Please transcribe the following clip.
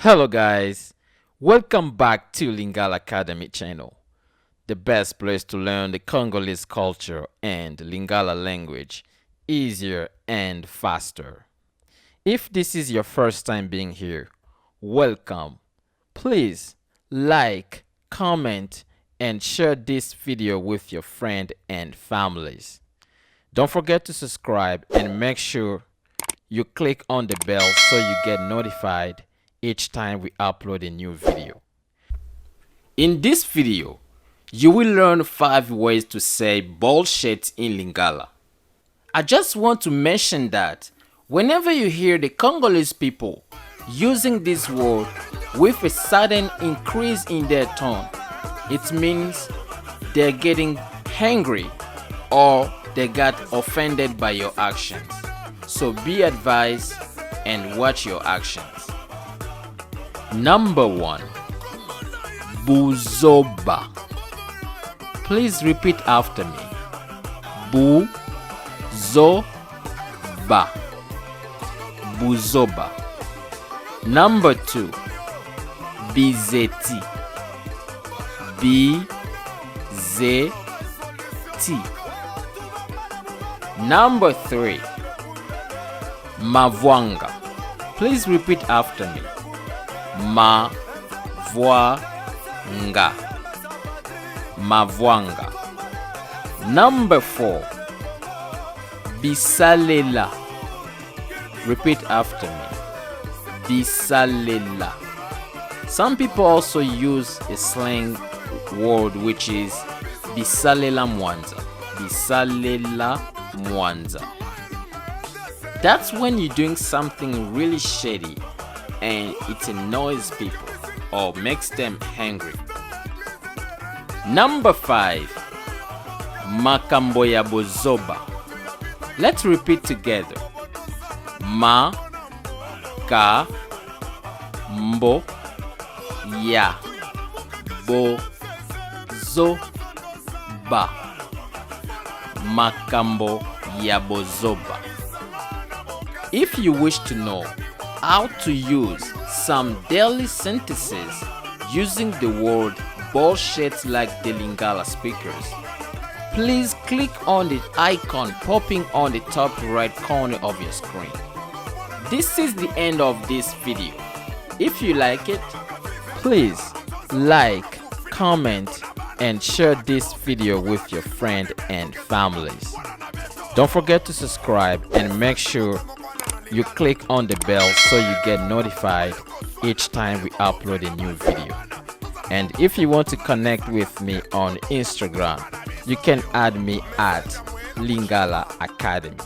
Hello guys, welcome back to Lingala Academy channel, the best place to learn the Congolese culture and Lingala language easier and faster. If this is your first time being here, welcome. Please like, comment, and share this video with your friends and families. Don't forget to subscribe and make sure you click on the bell so you get notified each time we upload a new video. In this video, you will learn 5 ways to say bullshit in Lingala. I just want to mention that whenever you hear the Congolese people using this word with a sudden increase in their tone, it means they're getting angry or they got offended by your actions. So be advised and watch your actions. Number 1. BUZOBA. Please repeat after me. BUZOBA. BUZOBA. Number 2. BZT. BZT. Number 3. MAVUANGA. Please repeat after me. MAVUANGA. MAVUANGA. Number 4. BISALELA. Repeat after me. BISALELA. Some people also use a slang word which is bisalela mwanza. Bisalela mwanza. That's when you're doing something really shady and it annoys people or makes them angry. Number 5. MAKAMBO ya BUZOBA. Let's repeat together. MAKAMBO ya BUZOBA. MAKAMBO ya BUZOBA. If you wish to know how to use some daily sentences using the word bullshit like the Lingala speakers, please click on the icon popping on the top right corner of your screen. This is the end of this video. If you like it, please like, comment, and share this video with your friends and families. Don't forget to subscribe and make sure you click on the bell so you get notified each time we upload a new video. And if you want to connect with me on Instagram, you can add me at Lingala Academy.